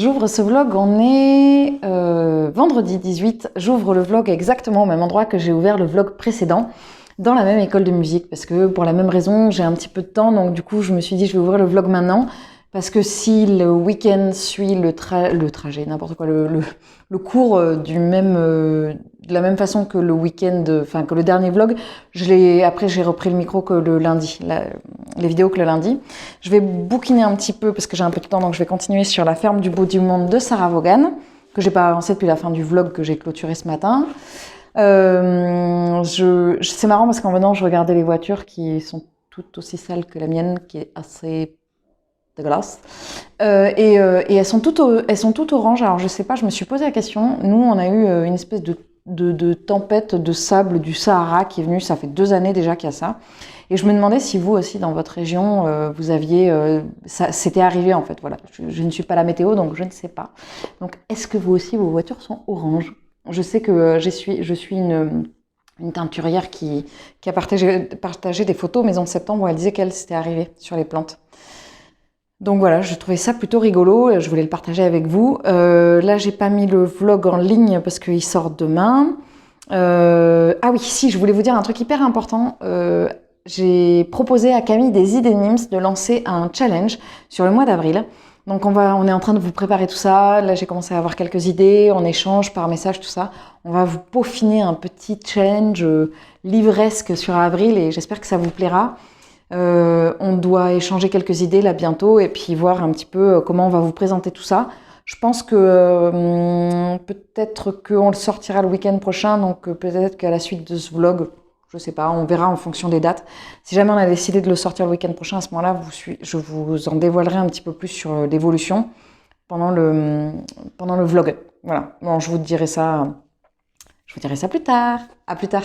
J'ouvre ce vlog, on est vendredi 18, j'ouvre le vlog exactement au même endroit que j'ai ouvert le vlog précédent, dans la même école de musique, parce que pour la même raison, j'ai un petit peu de temps, donc du coup je me suis dit je vais ouvrir le vlog maintenant, parce que si le week-end suit le trajet, n'importe quoi, le cours de la même façon que le week-end, enfin que le dernier vlog, après j'ai repris le micro que le lundi, les vidéos que le lundi. Je vais bouquiner un petit peu parce que j'ai un peu de temps, donc je vais continuer sur la ferme du bout du monde de Sarah Vaughan, que j'ai pas avancé depuis la fin du vlog que j'ai clôturé ce matin. C'est marrant parce qu'en venant, je regardais les voitures qui sont toutes aussi sales que la mienne, qui est assez dégueulasse. Et elles sont toutes oranges. Alors je sais pas, je me suis posé la question. Nous, on a eu une espèce de tempête de sable du Sahara qui est venue. Ça fait 2 années déjà qu'il y a ça. Et je me demandais si vous aussi, dans votre région, vous aviez... c'était arrivé en fait. Voilà. Je ne suis pas la météo, donc je ne sais pas. Donc est-ce que vous aussi, vos voitures sont oranges ? Je sais que je suis une teinturière qui a partagé des photos Maison de Septembre où elle disait qu'elle s'était arrivée sur les plantes. Donc voilà, je trouvais ça plutôt rigolo, je voulais le partager avec vous. Là, j'ai pas mis le vlog en ligne parce qu'il sort demain. Ah oui, si, je voulais vous dire un truc hyper important. J'ai proposé à Camille des idées Nims de lancer un challenge sur le mois d'avril. Donc on est en train de vous préparer tout ça. Là, j'ai commencé à avoir quelques idées, on échange par message, tout ça. On va vous peaufiner un petit challenge livresque sur avril et j'espère que ça vous plaira. On doit échanger quelques idées là bientôt et puis voir un petit peu comment on va vous présenter tout ça. Je pense que peut-être qu'on le sortira le week-end prochain, donc peut-être qu'à la suite de ce vlog, je sais pas, on verra en fonction des dates. Si jamais on a décidé de le sortir le week-end prochain, à ce moment-là, je vous en dévoilerai un petit peu plus sur l'évolution pendant le vlog. Voilà, bon, je vous dirai ça plus tard. À plus tard.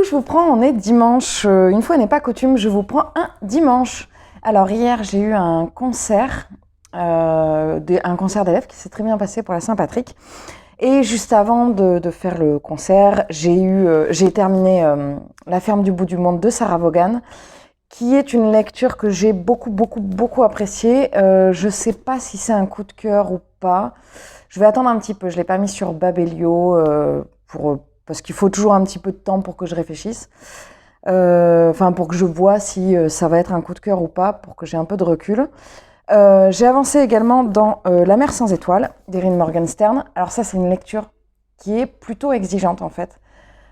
Je vous prends, on est dimanche. Une fois n'est pas coutume, je vous prends un dimanche. Alors hier, j'ai eu un concert d'élèves qui s'est très bien passé pour la Saint-Patrick. Et juste avant de faire le concert, j'ai terminé La ferme du bout du monde de Sarah Vaughan, qui est une lecture que j'ai beaucoup appréciée. Je sais pas si c'est un coup de cœur ou pas. Je vais attendre un petit peu. Je l'ai pas mis sur Babelio parce qu'il faut toujours un petit peu de temps pour que je réfléchisse. Pour que je vois si ça va être un coup de cœur ou pas, pour que j'ai un peu de recul. J'ai avancé également dans La mer sans étoiles d'Erin Morgenstern. Alors ça, c'est une lecture qui est plutôt exigeante en fait.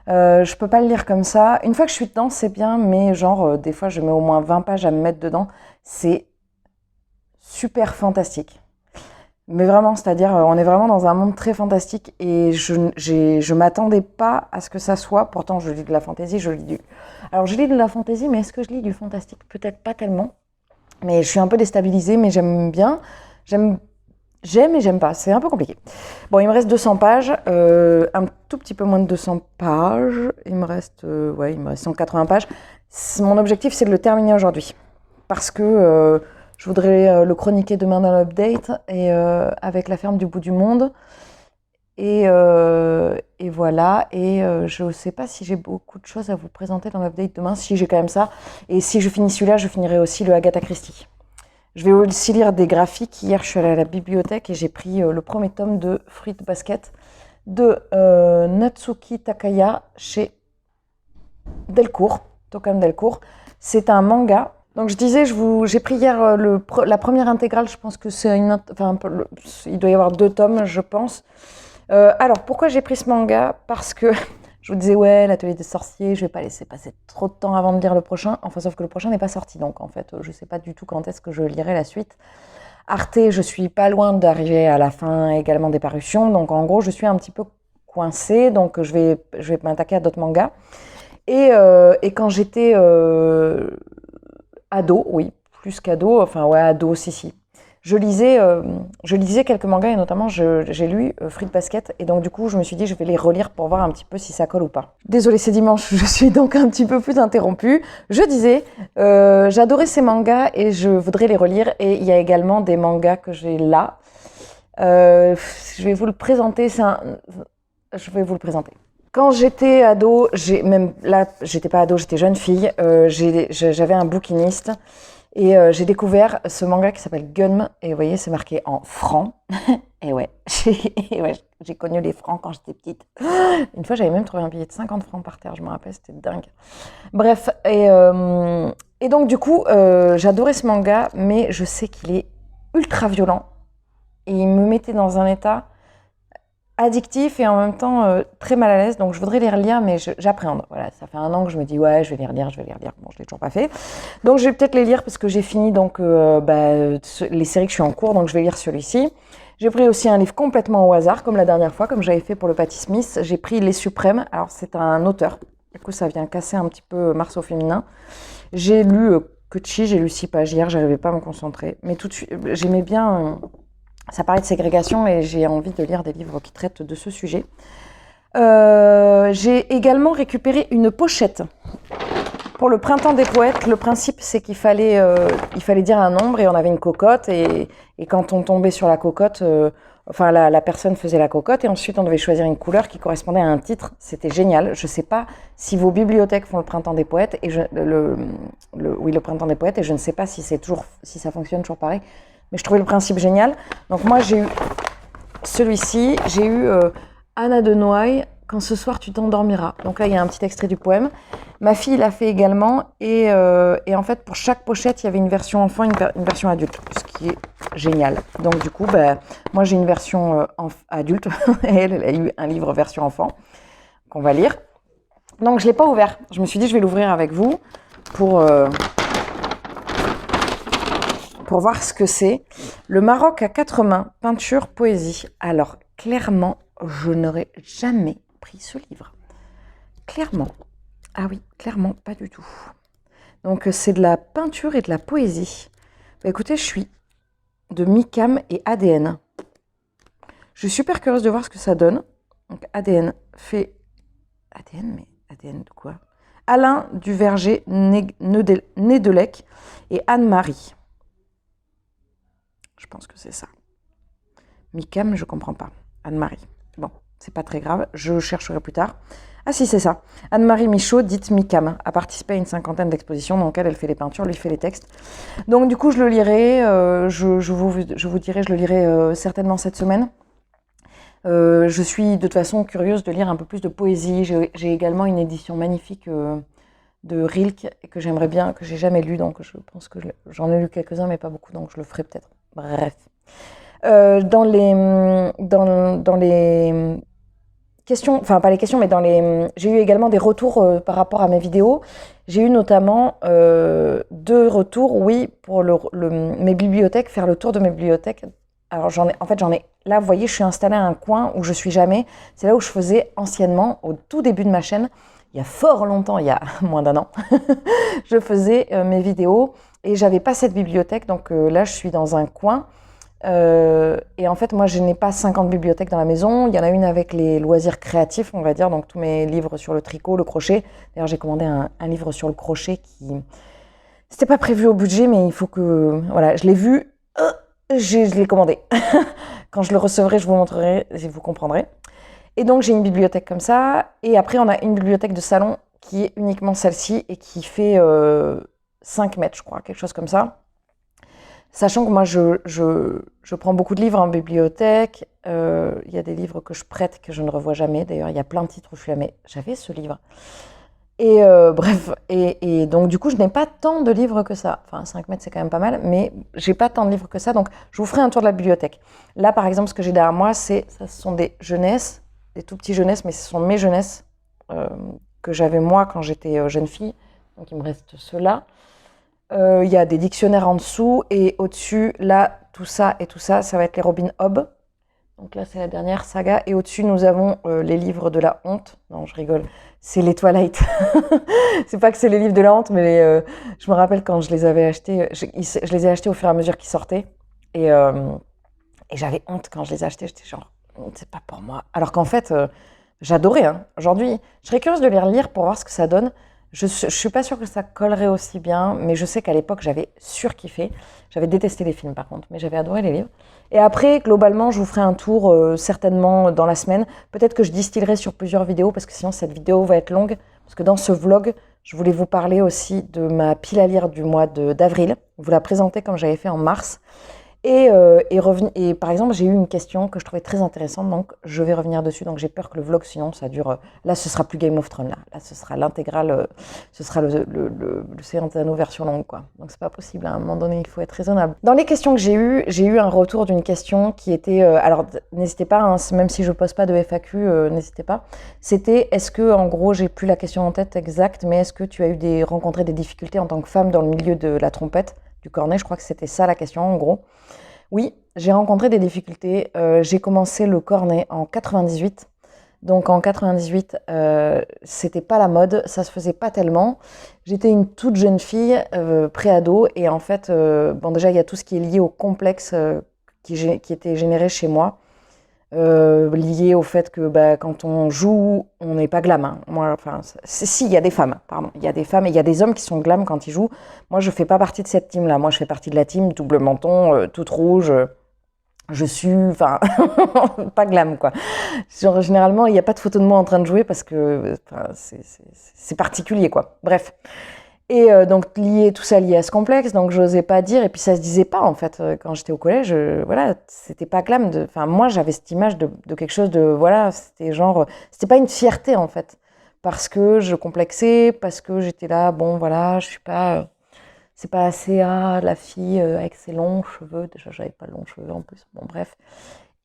Je peux pas le lire comme ça. Une fois que je suis dedans, c'est bien, mais des fois, je mets au moins 20 pages à me mettre dedans. C'est super fantastique. Mais vraiment, c'est-à-dire, on est vraiment dans un monde très fantastique et je m'attendais pas à ce que ça soit. Pourtant, je lis de la fantasy, Alors, je lis de la fantasy, mais est-ce que je lis du fantastique? Peut-être pas tellement. Mais je suis un peu déstabilisée, mais j'aime bien. J'aime, j'aime et j'aime pas. C'est un peu compliqué. Bon, il me reste 200 pages, un tout petit peu moins de 200 pages. Il me reste 180 pages. Mon objectif, c'est de le terminer aujourd'hui. Parce que je voudrais le chroniquer demain dans l'update et avec la ferme du bout du monde. Et voilà. Je ne sais pas si j'ai beaucoup de choses à vous présenter dans l'update demain. Si j'ai quand même ça. Et si je finis celui-là, je finirai aussi le Agatha Christie. Je vais aussi lire des graphiques. Hier, je suis allée à la bibliothèque et j'ai pris le premier tome de Fruit Basket de Natsuki Takaya chez Delcourt, Tokan Delcourt. C'est un manga. Donc je disais, j'ai pris hier la première intégrale, je pense que c'est il doit y avoir 2 tomes, je pense. Alors, pourquoi j'ai pris ce manga? Parce que je vous disais, ouais, l'atelier des sorciers, je vais pas laisser passer trop de temps avant de lire le prochain. Enfin, sauf que le prochain n'est pas sorti, donc en fait, je sais pas du tout quand est-ce que je lirai la suite. Arte, je suis pas loin d'arriver à la fin également des parutions, donc en gros, je suis un petit peu coincée, donc je vais m'attaquer à d'autres mangas. Et quand j'étais ado, oui, plus qu'ado, enfin ouais, ado, si. Je lisais quelques mangas et notamment j'ai lu Fruit Basket et donc du coup je me suis dit je vais les relire pour voir un petit peu si ça colle ou pas. Désolée, c'est dimanche, je suis donc un petit peu plus interrompue. Je disais, j'adorais ces mangas et je voudrais les relire et il y a également des mangas que j'ai là. Je vais vous le présenter, je vais vous le présenter. Quand j'étais ado, j'étais pas ado, j'étais jeune fille, j'avais un bouquiniste et j'ai découvert ce manga qui s'appelle Gunm et vous voyez, c'est marqué en francs. Et ouais, j'ai connu les francs quand j'étais petite. Une fois, j'avais même trouvé un billet de 50 francs par terre, je me rappelle, c'était dingue. Bref, et donc du coup, j'adorais ce manga, mais je sais qu'il est ultra violent et il me mettait dans un état addictif et en même temps très mal à l'aise, donc je voudrais les relire, mais j'appréhende. Voilà, ça fait 1 an que je me dis ouais, je vais les relire. Bon, je l'ai toujours pas fait, donc je vais peut-être les lire parce que j'ai fini donc les séries que je suis en cours, donc je vais lire celui-ci. J'ai pris aussi un livre complètement au hasard, comme la dernière fois, comme j'avais fait pour le Patti Smith. J'ai pris Les Suprêmes. Alors c'est un auteur. Du coup, ça vient casser un petit peu Mars au féminin. J'ai lu Kuchi, j'ai lu 6 pages hier, j'arrivais pas à me concentrer, mais tout de suite, j'aimais bien. Ça parlait de ségrégation et j'ai envie de lire des livres qui traitent de ce sujet. J'ai également récupéré une pochette pour le Printemps des poètes. Le principe, c'est qu'il fallait dire un nombre et on avait une cocotte. Et quand on tombait sur la cocotte, la personne faisait la cocotte et ensuite on devait choisir une couleur qui correspondait à un titre. C'était génial. Je ne sais pas si vos bibliothèques font le Printemps des poètes, le Printemps des poètes, et je ne sais pas si ça fonctionne toujours pareil. Mais je trouvais le principe génial. Donc moi, j'ai eu celui-ci. J'ai eu Anna de Noailles, Quand ce soir tu t'endormiras. Donc là, il y a un petit extrait du poème. Ma fille l'a fait également. Et en fait, pour chaque pochette, il y avait une version enfant, une version adulte. Ce qui est génial. Donc du coup, moi, j'ai une version adulte. Et elle a eu un livre version enfant qu'on va lire. Donc je ne l'ai pas ouvert. Je me suis dit, je vais l'ouvrir avec vous pour voir ce que c'est. Le Maroc à 4 mains, peinture, poésie. Alors, clairement, je n'aurais jamais pris ce livre. Clairement. Ah oui, clairement, pas du tout. Donc, c'est de la peinture et de la poésie. Écoutez, je suis de Micam et ADN. Je suis super curieuse de voir ce que ça donne. Donc, ADN fait... ADN, mais ADN de quoi? Alain Duverger, Nedelec et Anne-Marie. Je pense que c'est ça. Micam, je comprends pas. Anne-Marie. Bon, c'est pas très grave, je chercherai plus tard. Ah si, c'est ça. Anne-Marie Michaud, dite Micam, a participé à une 50aine d'expositions dans lesquelles elle fait les peintures, lui fait les textes. Donc du coup, je le lirai, je vous dirai, je le lirai certainement cette semaine. Je suis de toute façon curieuse de lire un peu plus de poésie. J'ai également une édition magnifique de Rilke que j'aimerais bien, que j'ai jamais lu, donc je pense que j'en ai lu quelques-uns, mais pas beaucoup, donc je le ferai peut-être. Bref. Dans les questions, enfin pas les questions, mais j'ai eu également des retours par rapport à mes vidéos. J'ai eu notamment 2 retours, oui, pour mes bibliothèques, faire le tour de mes bibliothèques Alors j'en ai, là vous voyez, je suis installée à un coin où je suis jamais. C'est là où je faisais anciennement, au tout début de ma chaîne, il y a fort longtemps, il y a moins d'un an, je faisais mes vidéos et j'avais pas cette bibliothèque. Donc là, je suis dans un coin. Et en fait, moi, je n'ai pas 50 bibliothèques dans la maison. Il y en a une avec les loisirs créatifs, on va dire, donc tous mes livres sur le tricot, le crochet. D'ailleurs, j'ai commandé un livre sur le crochet qui... C'était pas prévu au budget, mais il faut que... Voilà, je l'ai vu, je l'ai commandé. Quand je le recevrai, je vous montrerai, vous comprendrez. Et donc, j'ai une bibliothèque comme ça. Et après, on a une bibliothèque de salon qui est uniquement celle-ci et qui fait 5 mètres, je crois, quelque chose comme ça. Sachant que moi, je prends beaucoup de livres en bibliothèque. Il y a des livres que je prête que je ne revois jamais. D'ailleurs, il y a plein de titres où je suis là, mais j'avais ce livre. Et bref, et donc du coup, je n'ai pas tant de livres que ça. Enfin, 5 mètres, c'est quand même pas mal, mais j'ai pas tant de livres que ça. Donc, je vous ferai un tour de la bibliothèque. Là, par exemple, ce que j'ai derrière moi, ce sont des jeunesses, des tout petits jeunesses, mais ce sont mes jeunesses que j'avais moi quand j'étais jeune fille. Donc, il me reste ceux-là. Il y a des dictionnaires en dessous et au-dessus, là, tout ça et tout ça, ça va être les Robin Hobb. Donc là, c'est la dernière saga. Et au-dessus, nous avons les livres de la honte. Non, je rigole. C'est les Twilight. C'est pas que c'est les livres de la honte, mais je me rappelle quand je les avais achetés. Je les ai achetés au fur et à mesure qu'ils sortaient. Et j'avais honte quand je les ai achetés. J'étais genre, c'est pas pour moi. Alors qu'en fait, j'adorais. Hein. Aujourd'hui, je serais curieuse de les relire pour voir ce que ça donne. Je suis pas sûre que ça collerait aussi bien, mais je sais qu'à l'époque, j'avais surkiffé. J'avais détesté les films, par contre, mais j'avais adoré les livres. Et après, globalement, je vous ferai un tour certainement dans la semaine. Peut-être que je distillerai sur plusieurs vidéos, parce que sinon, cette vidéo va être longue. Parce que dans ce vlog, je voulais vous parler aussi de ma pile à lire du mois d'avril. Vous la présenter comme j'avais fait en mars. Et par exemple, j'ai eu une question que je trouvais très intéressante, donc je vais revenir dessus. Donc j'ai peur que le vlog, sinon, ça dure. Là, ce sera plus Game of Thrones. Là ce sera l'intégrale. Ce sera le Seigneur des Anneaux version longue, quoi. Donc c'est pas possible. À un moment donné, il faut être raisonnable. Dans les questions que j'ai eu un retour d'une question qui était. Alors n'hésitez pas, hein, même si je pose pas de FAQ, n'hésitez pas. C'était est-ce que, en gros, j'ai plus la question en tête exacte, mais est-ce que tu as rencontré des difficultés en tant que femme dans le milieu de la trompette, du cornet? Je crois que c'était ça la question, en gros. Oui, j'ai rencontré des difficultés. J'ai commencé le cornet en 98. Donc en 98, c'était pas la mode, ça se faisait pas tellement. J'étais une toute jeune fille, pré-ado, et en fait, bon déjà il y a tout ce qui est lié au complexe qui était généré chez moi, lié au fait que quand on joue, on n'est pas glam. Hein. Moi, enfin, si, il y a des femmes, pardon, il y a des femmes et il y a des hommes qui sont glam quand ils jouent. Moi, je fais pas partie de cette team-là. Moi, je fais partie de la team double menton, toute rouge. Je suis, enfin, pas glam, quoi. Genre, généralement, il n'y a pas de photo de moi en train de jouer parce que c'est particulier, quoi. Bref. Et donc, tout ça lié à ce complexe, donc j'osais pas dire, et puis ça se disait pas, en fait, quand j'étais au collège, voilà, c'était pas glam. Enfin, moi, j'avais cette image de quelque chose de, voilà, c'était genre, c'était pas une fierté, en fait, parce que je complexais, parce que j'étais là, bon, voilà, je suis pas, c'est pas assez, la fille avec ses longs cheveux, déjà, j'avais pas de longs cheveux en plus, bon, bref.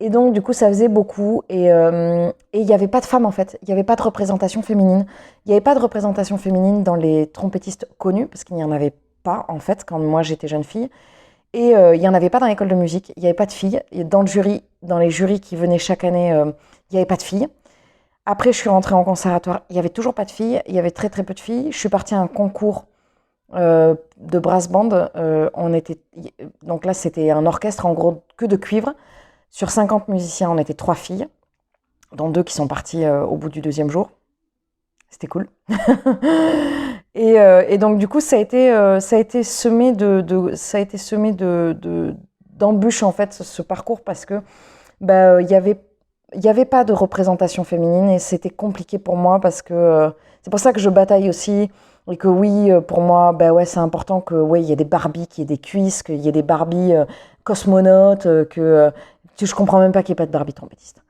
Et donc, du coup, ça faisait beaucoup. Et il n'y avait pas de femmes, en fait. Il n'y avait pas de représentation féminine. Il n'y avait pas de représentation féminine dans les trompettistes connus, parce qu'il n'y en avait pas, en fait, quand moi j'étais jeune fille. Et il n'y en avait pas dans l'école de musique. Il n'y avait pas de filles. Et dans les jurys qui venaient chaque année, il n'y avait pas de filles. Après, je suis rentrée en conservatoire. Il n'y avait toujours pas de filles. Il y avait très, très peu de filles. Je suis partie à un concours de brass band. Donc là, c'était un orchestre, en gros, que de cuivre. Sur 50 musiciens, on était 3 filles, dont 2 qui sont parties au bout du 2e jour. C'était cool. Et donc, du coup, ça a été semé d'embûches, en fait, ce parcours, parce que il y avait pas de représentation féminine et c'était compliqué pour moi parce que c'est pour ça que je bataille aussi. Et que oui, pour moi, ouais, c'est important que il y ait des Barbies, qu'il y ait des cuisses, qu'il y ait des Barbies cosmonautes, que je comprends même pas qu'il n'y ait pas de Barbie trompettiste.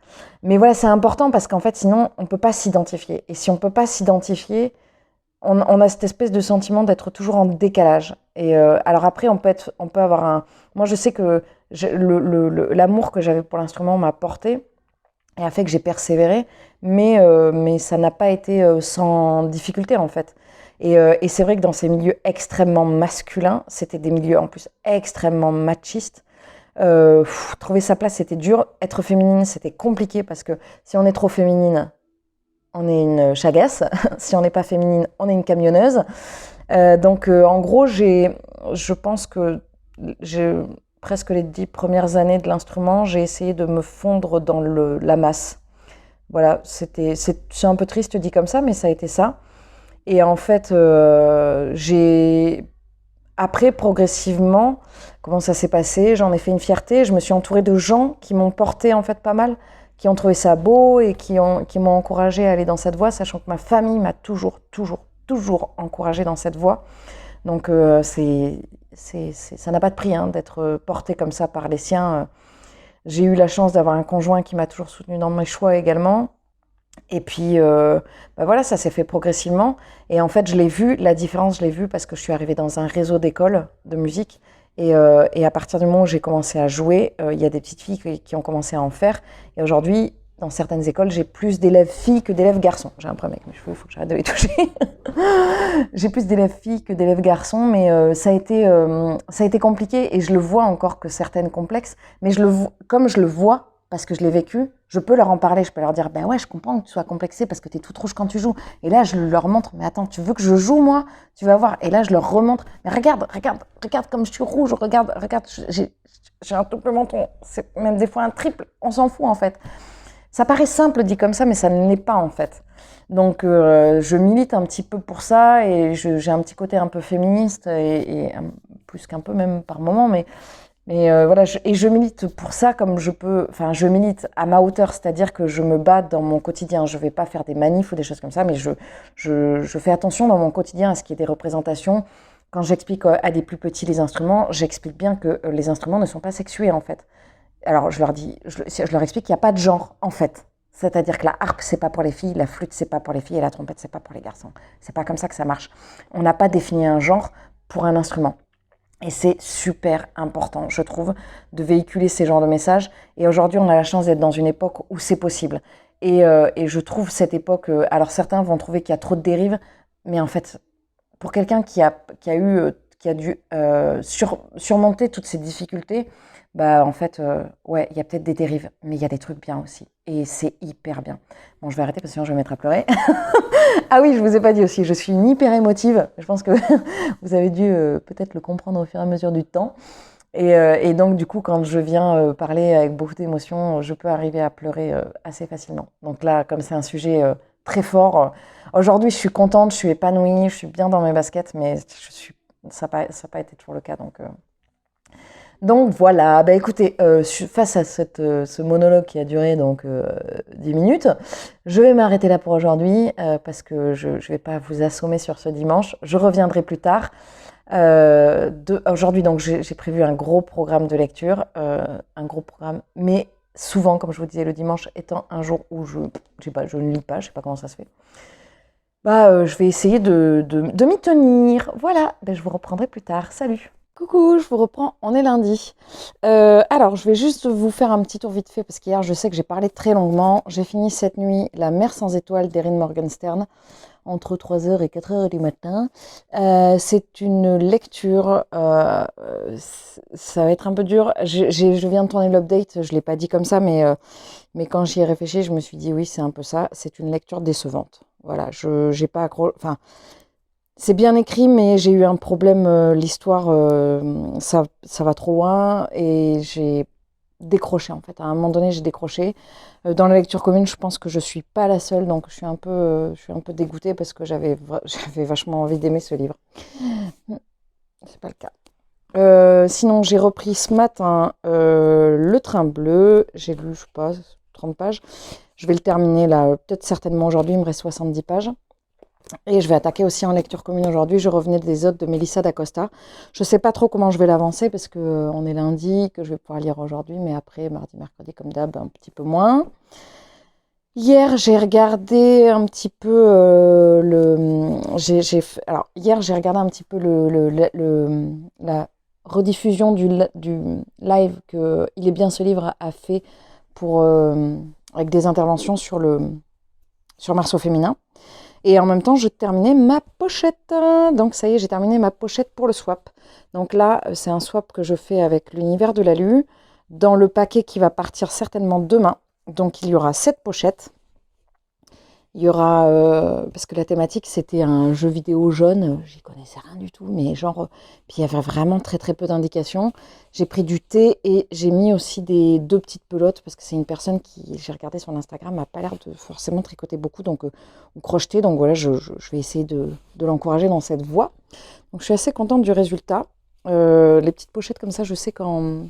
Mais voilà, c'est important parce qu'en fait, sinon, on ne peut pas s'identifier. Et si on ne peut pas s'identifier, on a cette espèce de sentiment d'être toujours en décalage. Et alors après, on peut avoir un... Moi, je sais que l'amour que j'avais pour l'instrument m'a porté et a fait que j'ai persévéré, mais ça n'a pas été sans difficulté, en fait. Et c'est vrai que dans ces milieux extrêmement masculins, c'était des milieux en plus extrêmement machistes. Trouver sa place, c'était dur. Être féminine, c'était compliqué parce que si on est trop féminine, on est une chagasse. Si on n'est pas féminine, on est une camionneuse. En gros, je pense que presque les 10 premières années de l'instrument, j'ai essayé de me fondre dans la masse. Voilà, c'est un peu triste dit comme ça, mais ça a été ça. Et en fait, après, progressivement, comment ça s'est passé? J'en ai fait une fierté. Je me suis entourée de gens qui m'ont porté en fait pas mal, qui ont trouvé ça beau et qui m'ont encouragée à aller dans cette voie, sachant que ma famille m'a toujours encouragée dans cette voie. Donc ça n'a pas de prix d'être porté comme ça par les siens. J'ai eu la chance d'avoir un conjoint qui m'a toujours soutenue dans mes choix également. Et puis, voilà, ça s'est fait progressivement. Et en fait, la différence, je l'ai vue parce que je suis arrivée dans un réseau d'écoles de musique. Et à partir du moment où j'ai commencé à jouer, il y a des petites filles qui ont commencé à en faire. Et aujourd'hui, dans certaines écoles, j'ai plus d'élèves filles que d'élèves garçons. J'ai un problème avec mes cheveux, il faut que j'arrête de les toucher. J'ai plus d'élèves filles que d'élèves garçons, mais ça a été compliqué. Et je le vois encore que certaines complexes. Mais comme je le vois, parce que je l'ai vécu, je peux leur en parler, je peux leur dire, ben ouais, je comprends que tu sois complexée parce que t'es toute rouge quand tu joues. Et là, je leur montre, mais attends, tu veux que je joue, moi? Tu vas voir. Et là, je leur remontre, mais regarde comme je suis rouge, regarde, j'ai un double menton, c'est même des fois un triple, on s'en fout en fait. Ça paraît simple dit comme ça, mais ça ne l'est pas en fait. Donc, je milite un petit peu pour ça et j'ai un petit côté un peu féministe et plus qu'un peu même par moment, mais voilà, je milite pour ça comme je peux, enfin je milite à ma hauteur, c'est-à-dire que je me bats dans mon quotidien, je vais pas faire des manifs ou des choses comme ça, mais je fais attention dans mon quotidien à ce qu'il y ait des représentations. Quand j'explique à des plus petits les instruments, j'explique bien que les instruments ne sont pas sexués en fait. Alors je leur explique qu'il n'y a pas de genre en fait. C'est-à-dire que la harpe c'est pas pour les filles, la flûte c'est pas pour les filles et la trompette c'est pas pour les garçons. C'est pas comme ça que ça marche. On n'a pas défini un genre pour un instrument. Et c'est super important, je trouve, de véhiculer ces genres de messages. Et aujourd'hui, on a la chance d'être dans une époque où c'est possible. Et je trouve cette époque... alors certains vont trouver qu'il y a trop de dérives, mais en fait, pour quelqu'un qui a dû surmonter toutes ces difficultés, bah en fait, ouais, il y a peut-être des dérives, mais il y a des trucs bien aussi. Et c'est hyper bien. Bon, je vais arrêter parce que sinon je vais me mettre à pleurer. Ah oui, je vous ai pas dit aussi, je suis une hyper émotive. Je pense que vous avez dû peut-être le comprendre au fur et à mesure du temps. Et donc, du coup, quand je viens parler avec beaucoup d'émotion, je peux arriver à pleurer assez facilement. Donc là, comme c'est un sujet très fort, aujourd'hui, je suis contente, je suis épanouie, je suis bien dans mes baskets, mais ça n'a pas été toujours le cas. Donc voilà, bah écoutez, face à ce monologue qui a duré donc 10 minutes, je vais m'arrêter là pour aujourd'hui parce que je ne vais pas vous assommer sur ce dimanche. Je reviendrai plus tard. Aujourd'hui, donc j'ai prévu un gros programme de lecture, un gros programme, mais souvent, comme je vous disais, le dimanche étant un jour où je ne lis pas, je ne sais pas comment ça se fait. Bah, je vais essayer de m'y tenir. Voilà, bah, je vous reprendrai plus tard. Salut! Coucou, je vous reprends, on est lundi. Alors, je vais juste vous faire un petit tour vite fait, parce qu'hier, je sais que j'ai parlé très longuement. J'ai fini cette nuit La mer sans étoiles d'Erin Morgenstern, entre 3h et 4h du matin. C'est une lecture, ça va être un peu dur. Je viens de tourner l'update, je ne l'ai pas dit comme ça, mais quand j'y ai réfléchi, je me suis dit oui, c'est un peu ça. C'est une lecture décevante. Voilà, j'ai pas enfin... C'est bien écrit, mais j'ai eu un problème. L'histoire, ça va trop loin et j'ai décroché en fait. À un moment donné, j'ai décroché. Dans la lecture commune, je pense que je suis pas la seule, donc je suis un peu dégoûtée parce que j'avais vachement envie d'aimer ce livre. C'est pas le cas. Sinon, j'ai repris ce matin Le Train Bleu. J'ai lu, je sais pas, 30 pages. Je vais le terminer là, peut-être certainement aujourd'hui. Il me reste 70 pages. Et je vais attaquer aussi en lecture commune aujourd'hui. Je revenais des Odes de Melissa d'Acosta. Je ne sais pas trop comment je vais l'avancer parce qu'on est lundi, que je vais pouvoir lire aujourd'hui, mais après, mardi, mercredi, comme d'hab, un petit peu moins. Hier, j'ai regardé un petit peu alors, hier, j'ai regardé un petit peu la rediffusion du live que Il est bien ce livre a fait avec des interventions sur Marceau féminin. Et en même temps, je terminais ma pochette. Donc ça y est, j'ai terminé ma pochette pour le swap. Donc là, c'est un swap que je fais avec l'univers de l'Alu. dans le paquet qui va partir certainement demain. Donc il y aura 7 pochettes. Il y aura, parce que la thématique c'était un jeu vidéo jaune, j'y connaissais rien du tout, mais genre, puis il y avait vraiment très très peu d'indications. J'ai pris du thé et j'ai mis aussi deux petites pelotes, parce que c'est une personne qui, j'ai regardé son Instagram, n'a pas l'air de forcément tricoter beaucoup, donc, ou crocheter, donc voilà, je vais essayer de l'encourager dans cette voie. Donc je suis assez contente du résultat. Les petites pochettes comme ça, je sais qu'en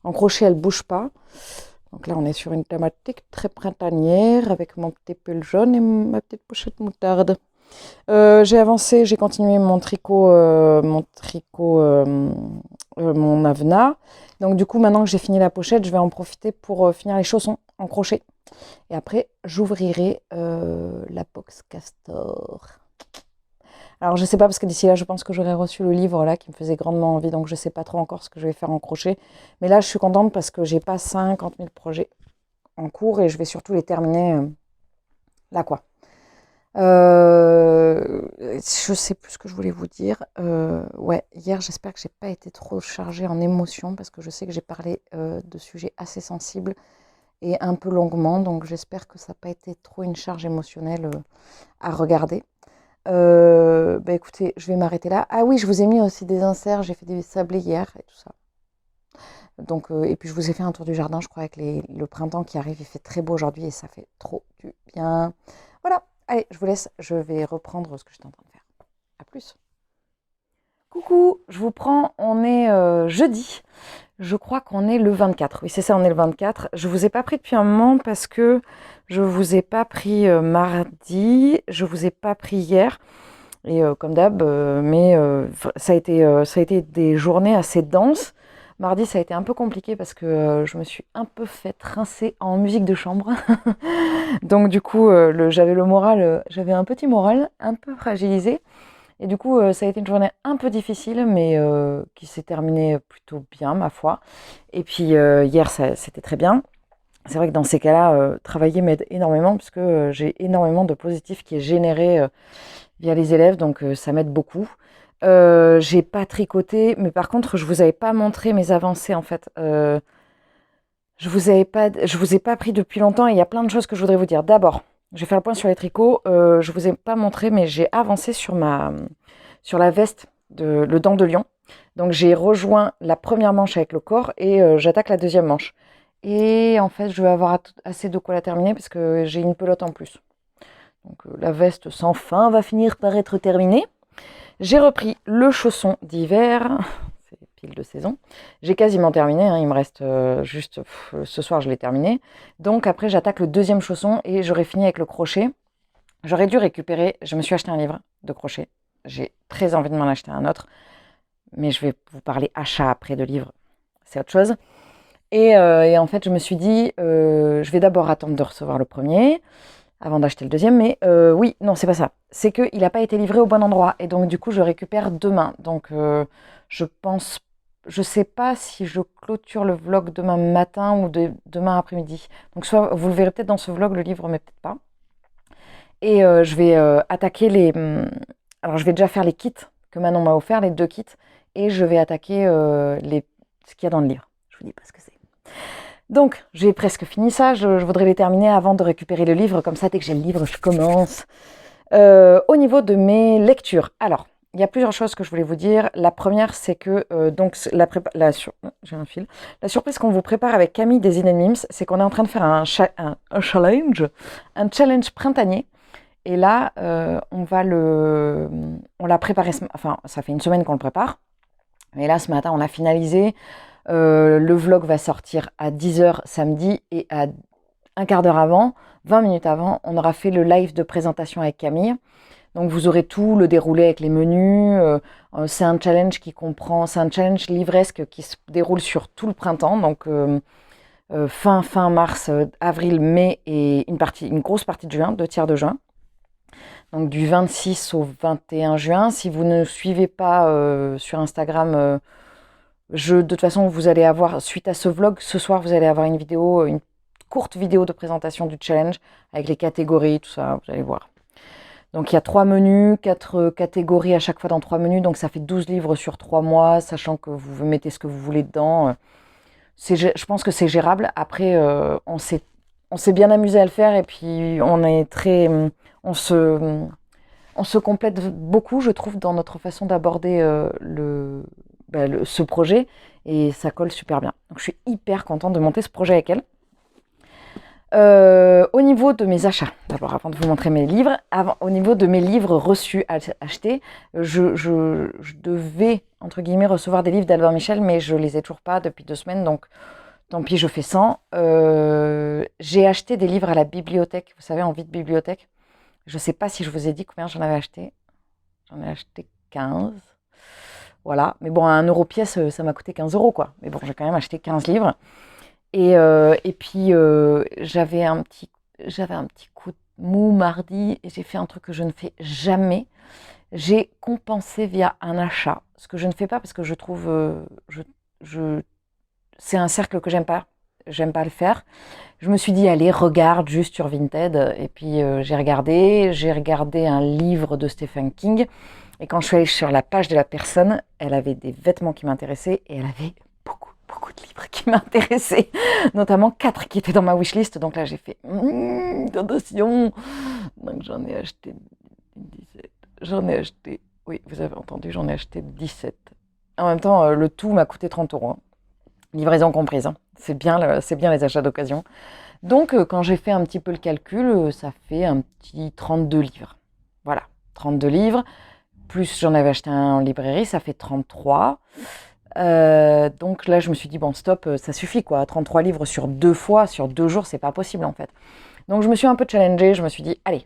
crochet, elles ne bougent pas. Donc là, on est sur une thématique très printanière avec mon petit pull jaune et ma petite pochette moutarde. J'ai avancé, j'ai continué mon mon Avena. Donc du coup, maintenant que j'ai fini la pochette, je vais en profiter pour finir les chaussons en crochet. Et après, j'ouvrirai la box Castor. Alors je sais pas, parce que d'ici là, je pense que j'aurai reçu le livre là qui me faisait grandement envie, donc je sais pas trop encore ce que je vais faire en crochet. Mais là, je suis contente parce que j'ai pas 50 000 projets en cours et je vais surtout les terminer là quoi. Je sais plus ce que je voulais vous dire. Ouais, hier, j'espère que j'ai pas été trop chargée en émotions parce que je sais que j'ai parlé de sujets assez sensibles et un peu longuement, donc j'espère que ça n'a pas été trop une charge émotionnelle à regarder. Bah écoutez, je vais m'arrêter là. Ah oui, je vous ai mis aussi des inserts, j'ai fait des sablés hier et tout ça. Donc, et puis je vous ai fait un tour du jardin, je crois, avec le printemps qui arrive. Il fait très beau aujourd'hui et ça fait trop du bien. Voilà, allez, je vous laisse, je vais reprendre ce que j'étais en train de faire. À plus. Coucou, je vous prends, on est jeudi. Je crois qu'on est le 24. Oui, c'est ça, on est le 24. Je ne vous ai pas pris depuis un moment parce que je ne vous ai pas pris mardi, je ne vous ai pas pris hier. Et comme d'hab, mais ça a été des journées assez denses. Mardi, ça a été un peu compliqué parce que je me suis un peu fait rincer en musique de chambre. Donc du coup, j'avais le moral, j'avais un petit moral un peu fragilisé. Et du coup, ça a été une journée un peu difficile, mais qui s'est terminée plutôt bien, ma foi. Et puis hier, c'était très bien. C'est vrai que dans ces cas-là, travailler m'aide énormément, puisque j'ai énormément de positif qui est généré via les élèves, donc ça m'aide beaucoup. J'ai pas tricoté, mais par contre, je vous avais pas montré mes avancées, en fait. Je vous ai pas pris depuis longtemps, et il y a plein de choses que je voudrais vous dire. D'abord, je vais faire le point sur les tricots. Je vous ai pas montré, mais j'ai avancé sur la veste le dent de lion. Donc j'ai rejoint la première manche avec le corps et j'attaque la deuxième manche. Et en fait, je vais avoir assez de quoi la terminer parce que j'ai une pelote en plus. Donc la veste sans fin va finir par être terminée. J'ai repris le chausson d'hiver. C'est pile de saison. J'ai quasiment terminé, hein, il me reste juste... ce soir, je l'ai terminé. Donc après, j'attaque le deuxième chausson et j'aurai fini avec le crochet. J'aurais dû récupérer... Je me suis acheté un livre de crochet. J'ai très envie de m'en acheter un autre. Mais je vais vous parler achat après de livres. C'est autre chose. Et en fait, je me suis dit, je vais d'abord attendre de recevoir le premier avant d'acheter le deuxième. Mais oui, non, c'est pas ça. C'est qu'il n'a pas été livré au bon endroit. Et donc, du coup, je récupère demain. Donc, je sais pas si je clôture le vlog demain matin ou demain après-midi. Donc, soit vous le verrez peut-être dans ce vlog, le livre, mais peut-être pas. Et je vais attaquer alors, je vais déjà faire les kits que Manon m'a offert, les 2 kits. Et je vais attaquer ce qu'il y a dans le livre. Je vous dis pas ce que c'est. Donc, j'ai presque fini ça. Je voudrais les terminer avant de récupérer le livre. Comme ça, dès que j'ai le livre, je commence. Au niveau de mes lectures. Alors, il y a plusieurs choses que je voulais vous dire. La première, c'est que donc j'ai un fil. La surprise qu'on vous prépare avec Camille des Hidden Mims, c'est qu'on est en train de faire un challenge printanier. Et là, on l'a préparé, enfin, ça fait une semaine qu'on le prépare. Et là, ce matin, on a finalisé. Le vlog va sortir à 10h samedi et à un quart d'heure avant, 20 minutes avant, on aura fait le live de présentation avec Camille. Donc vous aurez tout le déroulé avec les menus. C'est un challenge c'est un challenge livresque qui se déroule sur tout le printemps. Donc fin mars, avril, mai et une grosse partie de juin, 2 tiers de juin. Donc du 26 au 21 juin. Si vous ne suivez pas sur Instagram, de toute façon, vous allez avoir, suite à ce vlog, ce soir, vous allez avoir une courte vidéo de présentation du challenge avec les catégories, tout ça, vous allez voir. Donc il y a 3 menus, 4 catégories à chaque fois dans 3 menus, donc ça fait 12 livres sur 3 mois, sachant que vous mettez ce que vous voulez dedans. je pense que c'est gérable. Après, on s'est bien amusé à le faire et puis on se, on se complète beaucoup, je trouve, dans notre façon d'aborder ce projet et ça colle super bien. Donc je suis hyper contente de monter ce projet avec elle. Au niveau de mes achats, d'abord avant de vous montrer mes livres, au niveau de mes livres reçus, achetés, je devais, entre guillemets, recevoir des livres d'Albin Michel, mais je les ai toujours pas depuis 2 semaines, donc tant pis, je fais sans. J'ai acheté des livres à la bibliothèque, vous savez, en vide bibliothèque. Je sais pas si je vous ai dit combien j'en avais acheté. J'en ai acheté 15. Voilà, mais bon, à 1 euro pièce, ça m'a coûté 15 euros, quoi. Mais bon, j'ai quand même acheté 15 livres. Et puis, j'avais un petit coup de mou mardi et j'ai fait un truc que je ne fais jamais. J'ai compensé via un achat, ce que je ne fais pas parce que je trouve, c'est un cercle que j'aime pas le faire. Je me suis dit, allez, regarde juste sur Vinted. Et puis, j'ai regardé un livre de Stephen King. Et quand je suis allée sur la page de la personne, elle avait des vêtements qui m'intéressaient et elle avait beaucoup de livres qui m'intéressaient, notamment 4 qui étaient dans ma wishlist. Donc là, j'ai fait attention. Donc j'en ai acheté 17. Oui, vous avez entendu, j'en ai acheté 17. En même temps, le tout m'a coûté 30 euros. Hein. Livraison comprise. Hein. C'est bien les achats d'occasion. Donc, quand j'ai fait un petit peu le calcul, ça fait un petit 32 livres. Voilà, 32 livres. Plus j'en avais acheté un en librairie, ça fait 33. Donc là, je me suis dit, bon, stop, ça suffit, quoi. 33 livres sur 2 fois, sur 2 jours, c'est pas possible, en fait. Donc, je me suis un peu challengée. Je me suis dit, allez,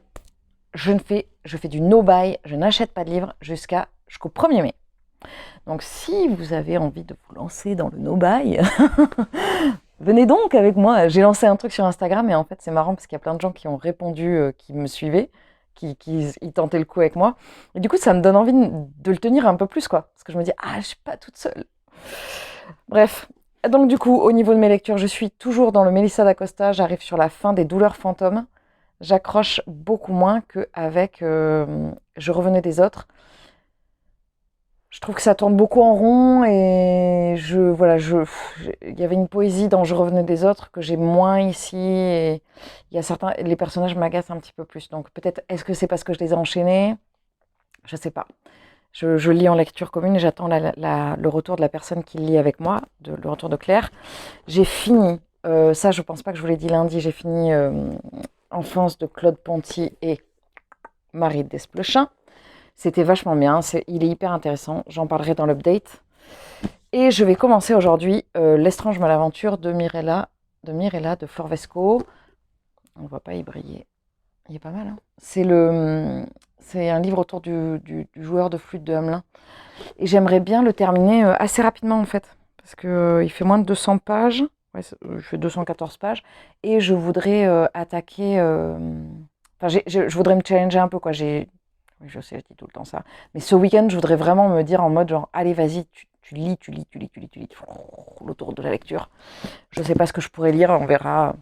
je fais du no-buy, je n'achète pas de livres jusqu'au 1er mai. Donc, si vous avez envie de vous lancer dans le no-buy, venez donc avec moi. J'ai lancé un truc sur Instagram et en fait, c'est marrant parce qu'il y a plein de gens qui ont répondu, qui me suivaient, qui ils tentaient le coup avec moi. Et du coup, ça me donne envie de le tenir un peu plus, quoi. Parce que je me dis, ah, je suis pas toute seule. Bref. Donc, du coup, au niveau de mes lectures, je suis toujours dans le Mélissa d'Acosta. J'arrive sur la fin des Douleurs fantômes. J'accroche beaucoup moins qu'avec Je revenais des autres. Je trouve que ça tourne beaucoup en rond et il y avait une poésie dans Je revenais des autres que j'ai moins ici et les personnages m'agacent un petit peu plus. Donc peut-être, est-ce que c'est parce que je les ai enchaînés? Je sais pas. Je lis en lecture commune et j'attends le retour de la personne qui lit avec moi, le retour de Claire. J'ai fini, ça je pense pas que je vous l'ai dit lundi, j'ai fini Enfance de Claude Ponty et Marie Desplechin. C'était vachement bien, il est hyper intéressant, j'en parlerai dans l'update. Et je vais commencer aujourd'hui L'Estrange Malaventure de Mirella de Florvesco. On ne va pas y briller. Il est pas mal, hein. C'est un livre autour du joueur de flûte de Hamelin. Et j'aimerais bien le terminer assez rapidement en fait, parce qu'il fait moins de 200 pages, ouais, il fait 214 pages, et je voudrais attaquer... je voudrais me challenger un peu, quoi. Oui, je sais, je dis tout le temps ça. Mais ce week-end, je voudrais vraiment me dire en mode genre, allez, vas-y, tu lis le tour de la lecture. Je sais pas ce que je pourrais lire, on verra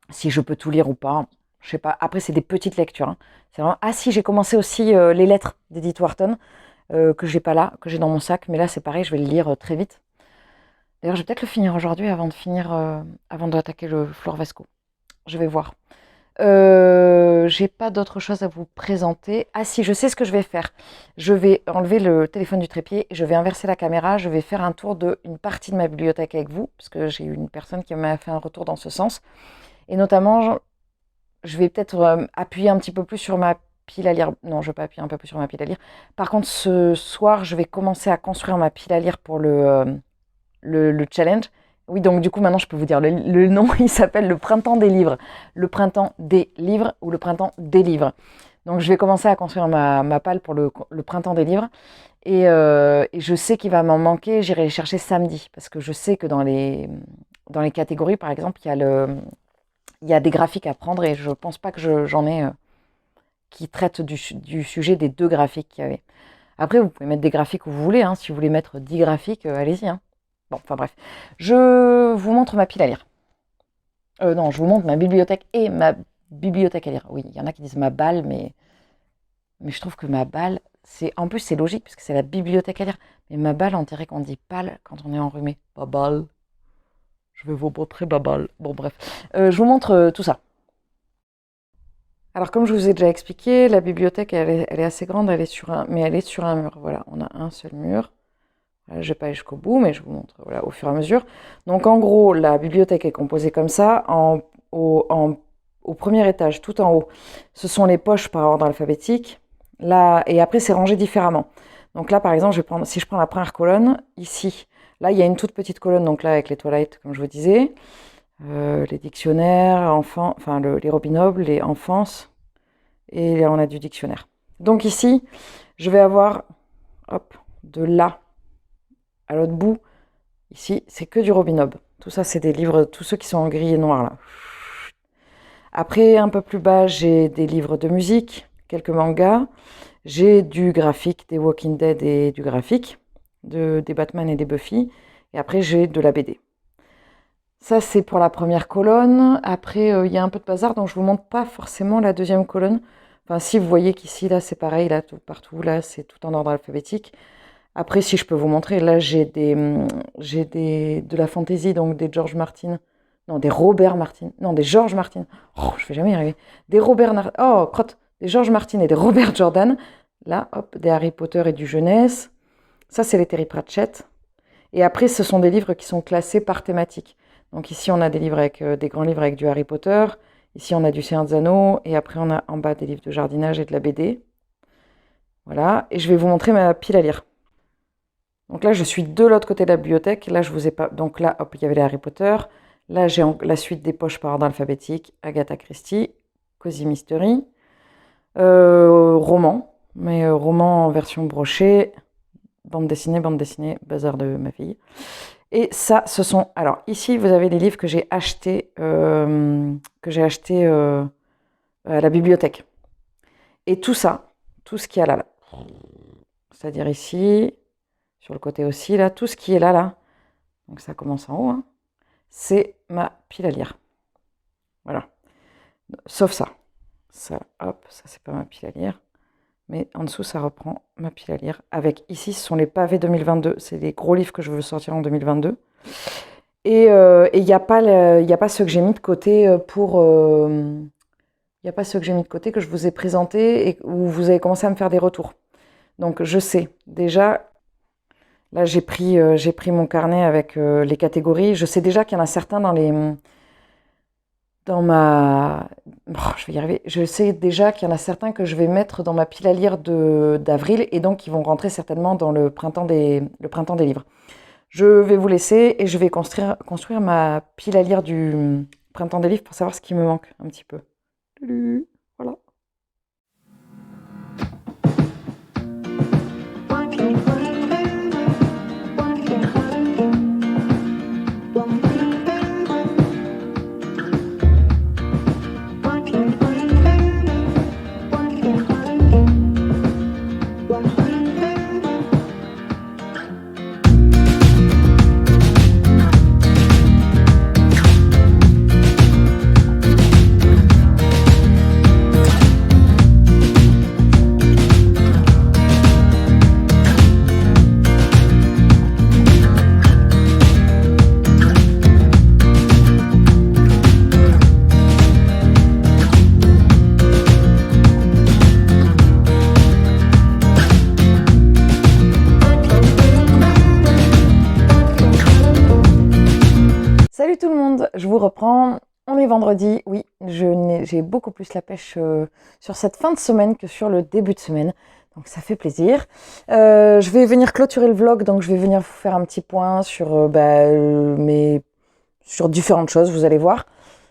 si je peux tout lire ou pas. Je sais pas. Après, c'est des petites lectures. Hein. C'est vraiment... Ah si, j'ai commencé aussi Les Lettres d'Edith Wharton, que j'ai pas là, que j'ai dans mon sac. Mais là, c'est pareil, je vais le lire très vite. D'ailleurs, je vais peut-être le finir aujourd'hui avant d'attaquer le Florvesco. Je vais voir. J'ai pas d'autre chose à vous présenter. Ah si, je sais ce que je vais faire. Je vais enlever le téléphone du trépied, je vais inverser la caméra, je vais faire un tour d'une partie de ma bibliothèque avec vous, parce que j'ai eu une personne qui m'a fait un retour dans ce sens. Et notamment, je vais peut-être appuyer un petit peu plus sur ma pile à lire. Non, je vais pas appuyer un peu plus sur ma pile à lire. Par contre, ce soir, je vais commencer à construire ma pile à lire pour le challenge. Oui, donc du coup, maintenant, je peux vous dire le nom. Il s'appelle le Printemps des livres. Le Printemps des livres ou le Printemps des livres. Donc, je vais commencer à construire ma palle pour le Printemps des livres. Et je sais qu'il va m'en manquer. J'irai les chercher samedi. Parce que je sais que dans les catégories, par exemple, il y a des graphiques à prendre. Et je ne pense pas que j'en ai qui traitent du sujet des 2 graphiques qu'il y avait. Après, vous pouvez mettre des graphiques où vous voulez. Hein. Si vous voulez mettre 10 graphiques, allez-y. Hein. Bon, enfin bref. Je vous montre ma pile à lire. Non, je vous montre ma bibliothèque et ma bibliothèque à lire. Oui, il y en a qui disent ma balle, mais je trouve que ma balle, en plus c'est logique, puisque c'est la bibliothèque à lire. Mais ma balle, on dirait qu'on dit pâle quand on est enrhumé. Pas balle. Je vais vous montrer ma balle. Bon, bref. Je vous montre tout ça. Alors, comme je vous ai déjà expliqué, la bibliothèque, elle est assez grande, mais elle est sur un mur. Voilà, on a un seul mur. Voilà, je ne vais pas aller jusqu'au bout, mais je vous montre voilà, au fur et à mesure. Donc, en gros, la bibliothèque est composée comme ça. Au premier étage, tout en haut, ce sont les poches par ordre alphabétique. Là, et après, c'est rangé différemment. Donc là, par exemple, si je prends la première colonne, ici, là, il y a une toute petite colonne, donc là, avec les toilettes, comme je vous disais. Les dictionnaires, les robinobles, les enfances, et là, on a du dictionnaire. Donc ici, je vais avoir, hop, de là à l'autre bout, ici, c'est que du robinoble. Tout ça, c'est des livres, tous ceux qui sont en gris et noir, là. Après, un peu plus bas, j'ai des livres de musique, quelques mangas, j'ai du graphique, des Walking Dead et du graphique, des Batman et des Buffy, et après, j'ai de la BD. Ça, c'est pour la première colonne. Après, il y a un peu de bazar, donc je ne vous montre pas forcément la deuxième colonne. Enfin, si vous voyez qu'ici, là, c'est pareil, là, tout, partout, là, c'est tout en ordre alphabétique. Après, si je peux vous montrer, là, j'ai de la fantaisie, donc des George Martin. Non, des Robert Martin. Non, des George Martin. Oh, je vais jamais y arriver. Des George Martin et des Robert Jordan. Là, hop, des Harry Potter et du jeunesse. Ça, c'est les Terry Pratchett. Et après, ce sont des livres qui sont classés par thématique. Donc ici, on a des livres avec des grands livres avec du Harry Potter. Ici, on a du Seigneur des Anneaux. Et après, on a en bas des livres de jardinage et de la BD. Voilà. Et je vais vous montrer ma pile à lire. Donc là, je suis de l'autre côté de la bibliothèque. Là, je vous ai pas. Donc là, hop, il y avait les Harry Potter. Là, j'ai la suite des poches par ordre alphabétique. Agatha Christie, Cozy Mystery, roman, mais roman en version brochée, bande dessinée, bazar de ma fille. Et ça, ce sont. Alors ici, vous avez les livres que j'ai achetés, à la bibliothèque. Et tout ça, tout ce qui est là, c'est-à-dire ici, sur le côté aussi, là, tout ce qui est là, donc ça commence en haut, hein, c'est ma pile à lire. Voilà. Sauf ça. Ça, hop, ça c'est pas ma pile à lire. Mais en dessous, ça reprend ma pile à lire. Avec ici, ce sont les pavés 2022. C'est les gros livres que je veux sortir en 2022. Et il n'y a pas ceux que j'ai mis de côté il n'y a pas ceux que j'ai mis de côté que je vous ai présentés et où vous avez commencé à me faire des retours. Donc je sais déjà, là j'ai pris mon carnet avec les catégories. Je sais déjà qu'il y en a certains je vais y arriver. Je sais déjà qu'il y en a certains que je vais mettre dans ma pile à lire d'avril et donc qui vont rentrer certainement dans le printemps des livres. Je vais vous laisser et je vais construire ma pile à lire du printemps des livres pour savoir ce qui me manque un petit peu. Voilà. Salut tout le monde, je vous reprends. On est vendredi, oui, j'ai beaucoup plus la pêche sur cette fin de semaine que sur le début de semaine, donc ça fait plaisir. Je vais venir clôturer le vlog, donc je vais venir vous faire un petit point sur, sur différentes choses, vous allez voir.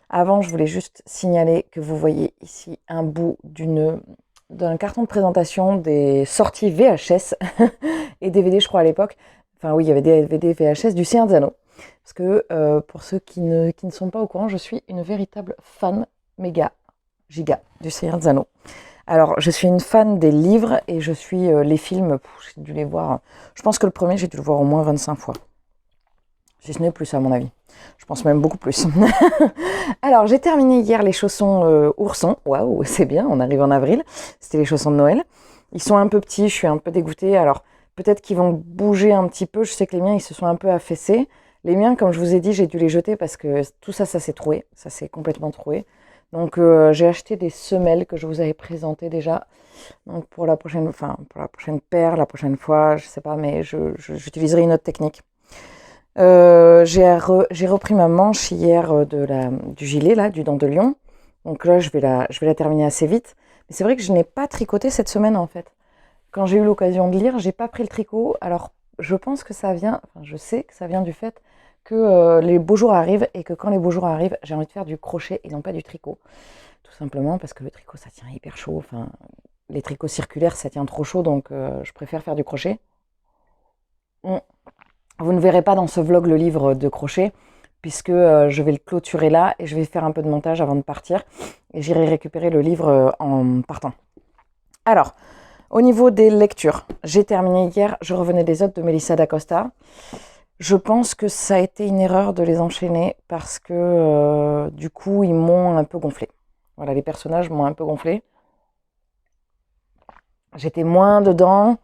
Avant, je voulais juste signaler que vous voyez ici un bout d'un carton de présentation des sorties VHS et DVD, je crois à l'époque. Enfin oui, il y avait des DVD VHS du Seigneur des Anneaux. Parce que pour ceux qui ne sont pas au courant, je suis une véritable fan méga giga du Seigneur des Anneaux. Alors, je suis une fan des livres et je suis les films, j'ai dû les voir. Je pense que le premier, j'ai dû le voir au moins 25 fois. Si ce n'est plus, à mon avis. Je pense même beaucoup plus. Alors, j'ai terminé hier les chaussons oursons. Waouh, c'est bien, on arrive en avril. C'était les chaussons de Noël. Ils sont un peu petits, je suis un peu dégoûtée. Alors, peut-être qu'ils vont bouger un petit peu. Je sais que les miens, ils se sont un peu affaissés. Les miens, comme je vous ai dit, j'ai dû les jeter parce que tout ça, ça s'est troué. Ça s'est complètement troué. Donc, j'ai acheté des semelles que je vous avais présentées déjà. Donc, pour la prochaine, enfin, pour la prochaine paire, la prochaine fois, je sais pas, mais j'utiliserai une autre technique. J'ai repris ma manche hier du gilet, là, du dent de lion. Donc là, je vais la terminer assez vite. Mais c'est vrai que je n'ai pas tricoté cette semaine, en fait. Quand j'ai eu l'occasion de lire, j'ai pas pris le tricot. Alors, je pense que ça vient, enfin, je sais que ça vient du fait que les beaux jours arrivent et que quand les beaux jours arrivent, j'ai envie de faire du crochet et non pas du tricot. Tout simplement parce que le tricot, ça tient hyper chaud. Enfin, les tricots circulaires, ça tient trop chaud, donc je préfère faire du crochet. Mm. Vous ne verrez pas dans ce vlog le livre de crochet, puisque je vais le clôturer là et je vais faire un peu de montage avant de partir. Et j'irai récupérer le livre en partant. Alors, au niveau des lectures, j'ai terminé hier, je revenais des autres de Melissa d'Acosta. Je pense que ça a été une erreur de les enchaîner parce que du coup, ils m'ont un peu gonflé. Voilà, les personnages m'ont un peu gonflé. J'étais moins dedans.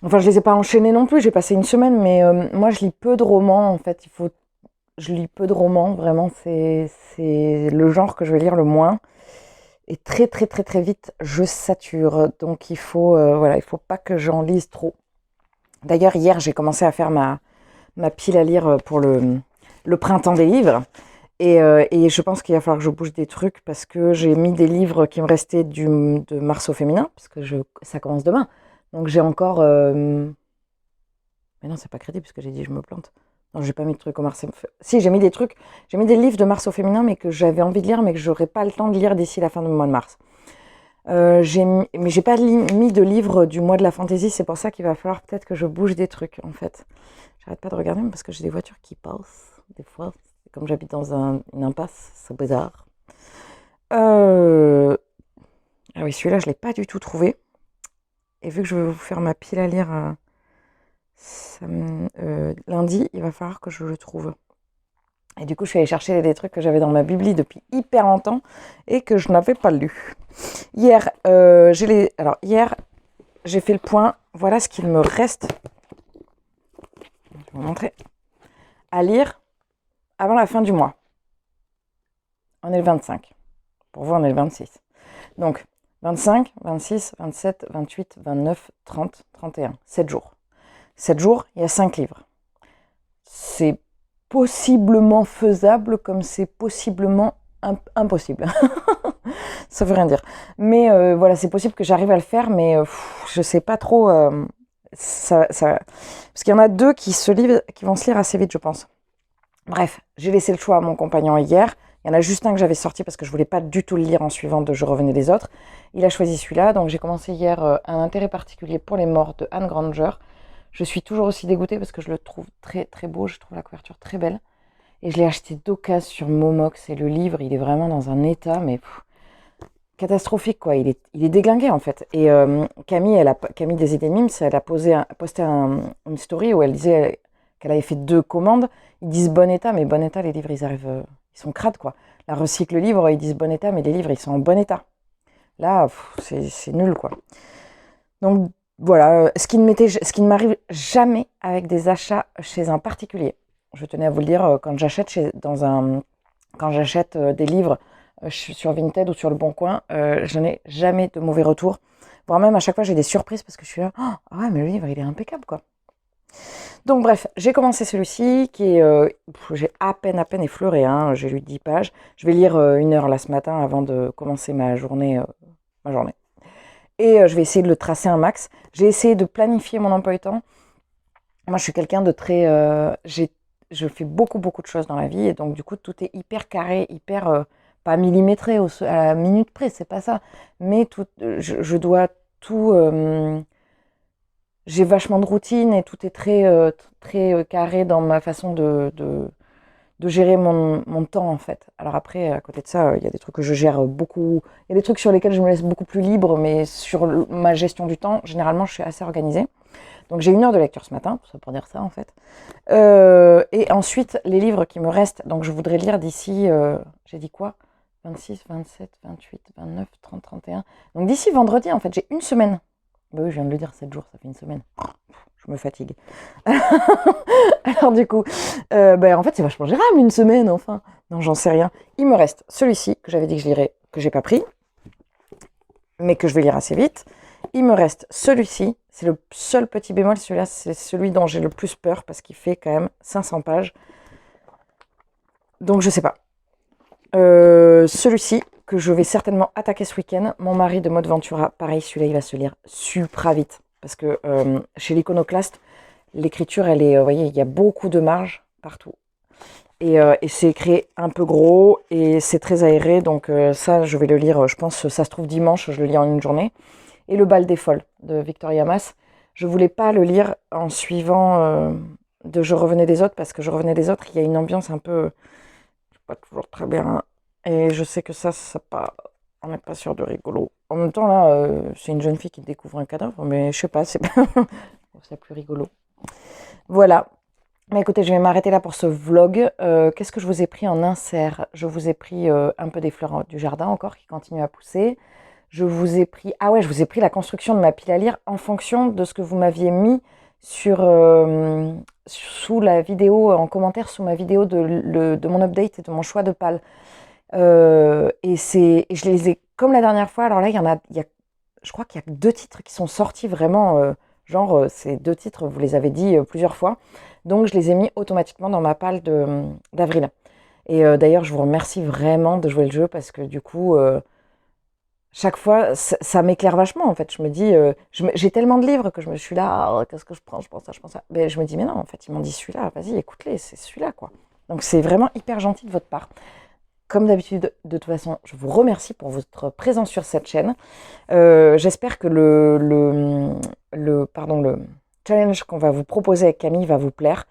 Enfin, je les ai pas enchaînés non plus, j'ai passé une semaine, mais moi, je lis peu de romans, en fait. Je lis peu de romans, vraiment, c'est le genre que je vais lire le moins. Et très, très, très, très vite, je sature. Donc, voilà, il faut pas que j'en lise trop. D'ailleurs, hier, j'ai commencé à faire ma pile à lire pour le printemps des livres. Et je pense qu'il va falloir que je bouge des trucs parce que j'ai mis des livres qui me restaient de Mars au féminin, parce que ça commence demain. Donc j'ai encore... Mais non, c'est pas crédible parce que j'ai dit je me plante. Non, j'ai pas mis de trucs au Mars. Si, j'ai mis des trucs, j'ai mis des livres de Mars au féminin, mais que j'avais envie de lire, mais que j'aurais pas le temps de lire d'ici la fin du mois de mars. Mais j'ai pas mis de livres du mois de la fantaisie, c'est pour ça qu'il va falloir peut-être que je bouge des trucs en fait. J'arrête pas de regarder parce que j'ai des voitures qui passent, des fois. Comme j'habite dans une impasse, c'est bizarre. Ah oui, celui-là, je l'ai pas du tout trouvé. Et vu que je vais vous faire ma pile à lire lundi, il va falloir que je le trouve. Et du coup, je suis allée chercher des trucs que j'avais dans ma bibli depuis hyper longtemps et que je n'avais pas lu. Hier, j'ai fait le point. Voilà ce qu'il me reste. Je vais vous montrer. À lire avant la fin du mois. On est le 25. Pour vous, on est le 26. Donc, 25, 26, 27, 28, 29, 30, 31. 7 jours. 7 jours, il y a 5 livres. C'est possiblement faisable comme c'est possiblement impossible. Ça veut rien dire. Mais voilà, c'est possible que j'arrive à le faire, mais je sais pas trop. Parce qu'il y en a 2 qui vont se lire assez vite, je pense. Bref, j'ai laissé le choix à mon compagnon hier. Il y en a juste un que j'avais sorti parce que je voulais pas du tout le lire en suivant de Je revenais des autres. Il a choisi celui-là, donc j'ai commencé hier Un intérêt particulier pour les morts de Anne Granger. Je suis toujours aussi dégoûtée parce que je le trouve très très beau, je trouve la couverture très belle. Et je l'ai acheté d'occasion sur Momox et le livre, il est vraiment dans un état, mais catastrophique quoi. Il est déglingué en fait. Et Camille des idées Mims, elle a posté une story où elle disait qu'elle avait fait 2 commandes. Ils disent bon état, mais bon état, les livres ils arrivent, ils sont crades quoi. La recycle livre, ils disent bon état, mais les livres ils sont en bon état. Là, c'est nul quoi. Donc voilà, ce qui ne m'arrive jamais avec des achats chez un particulier. Je tenais à vous le dire, quand j'achète des livres sur Vinted ou sur Le Bon Coin, je n'ai jamais de mauvais retours. Voire même à chaque fois j'ai des surprises parce que je suis là, oh, ouais mais le livre il est impeccable quoi. Donc bref, j'ai commencé celui-ci qui est, j'ai à peine effleuré, hein, j'ai lu 10 pages. Je vais lire 1 heure là ce matin avant de commencer ma journée. Et je vais essayer de le tracer un max. J'ai essayé de planifier mon emploi du temps. Moi je suis quelqu'un de très... je fais beaucoup de choses dans la vie et donc du coup tout est hyper carré, hyper... pas millimétré à la minute près, c'est pas ça. Mais je dois tout... j'ai vachement de routine et tout est très carré dans ma façon de gérer mon temps en fait. Alors après, à côté de ça, il y a des trucs que je gère beaucoup. Il y a des trucs sur lesquels je me laisse beaucoup plus libre, mais sur ma gestion du temps, généralement, je suis assez organisée. Donc j'ai 1 heure de lecture ce matin, ça pour dire ça en fait. Et ensuite, les livres qui me restent, donc je voudrais lire d'ici, j'ai dit quoi 26, 27, 28, 29, 30, 31. Donc d'ici vendredi, en fait, j'ai 1 semaine. Bah oui, je viens de le dire, 7 jours, ça fait 1 semaine. Je je me fatigue. Alors du coup, en fait c'est vachement gérable une semaine, enfin. Non, j'en sais rien. Il me reste celui-ci que j'avais dit que je lirais, que j'ai pas pris, mais que je vais lire assez vite. Il me reste celui-ci, c'est le seul petit bémol, celui-là c'est celui dont j'ai le plus peur parce qu'il fait quand même 500 pages. Donc je sais pas. Celui-ci, que je vais certainement attaquer ce week-end, Mon mari de Maud Ventura, pareil, celui-là il va se lire super vite. Parce que chez l'Iconoclaste, l'écriture, elle est, vous voyez, il y a beaucoup de marge partout. Et c'est écrit un peu gros et c'est très aéré, donc ça, je vais le lire, je pense, ça se trouve dimanche, je le lis en une journée. Et Le bal des folles de Victoria Mas, je voulais pas le lire en suivant de Je revenais des autres, parce que Je revenais des autres, il y a une ambiance un peu, pas toujours très bien, et je sais que ça pas, on n'est pas sûr de rigolo. En même temps, là, c'est une jeune fille qui découvre un cadavre, mais je sais pas, c'est pas, c'est plus rigolo. Voilà. Mais écoutez, je vais m'arrêter là pour ce vlog. Qu'est-ce que je vous ai pris en insert? Je vous ai pris un peu des fleurs du jardin encore qui continuent à pousser. Je vous ai pris... Ah ouais, je vous ai pris la construction de ma pile à lire en fonction de ce que vous m'aviez mis sur, sous la vidéo, en commentaire sous ma vidéo de mon update et de mon choix de pal. Et je les ai, comme la dernière fois, alors là, je crois qu'il y a que 2 titres qui sont sortis vraiment, ces 2 titres, vous les avez dit plusieurs fois. Donc, je les ai mis automatiquement dans ma palle d'avril. Et d'ailleurs, je vous remercie vraiment de jouer le jeu parce que du coup, chaque fois, ça m'éclaire vachement en fait. Je me dis, j'ai tellement de livres que je me suis là, ah, qu'est-ce que je prends? Je prends ça, je prends ça. Mais je me dis, mais non, en fait, ils m'ont dit celui-là, vas-y, écoute-les, c'est celui-là, quoi. Donc, c'est vraiment hyper gentil de votre part. Comme d'habitude, de toute façon, je vous remercie pour votre présence sur cette chaîne. J'espère que le challenge qu'on va vous proposer avec Camille va vous plaire.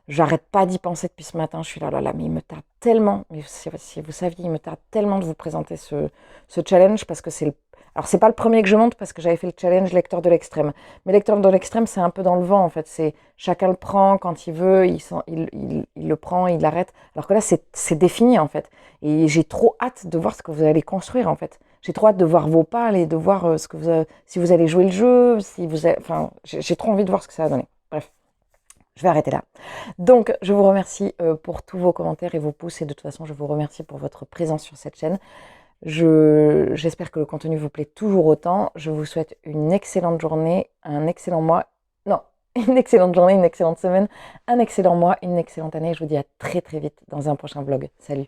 J'arrête pas d'y penser depuis ce matin. Je suis là, mais il me tarde tellement. Mais si vous saviez, il me tarde tellement de vous présenter ce challenge parce que alors, c'est pas le premier que je monte parce que j'avais fait le challenge lecteur de l'extrême. Mais lecteur de l'extrême, c'est un peu dans le vent en fait. C'est chacun le prend quand il veut, il le prend, il l'arrête. Alors que là, c'est défini en fait. Et j'ai trop hâte de voir ce que vous allez construire en fait. J'ai trop hâte de voir vos pales et de voir si vous allez jouer le jeu, enfin, j'ai trop envie de voir ce que ça va donner. Bref, je vais arrêter là. Donc, je vous remercie pour tous vos commentaires et vos pouces. Et de toute façon, je vous remercie pour votre présence sur cette chaîne. J'espère que le contenu vous plaît toujours autant. Je vous souhaite une excellente journée, un excellent mois. Non, une excellente journée, une excellente semaine, un excellent mois, une excellente année. Je vous dis à très très vite dans un prochain vlog. Salut!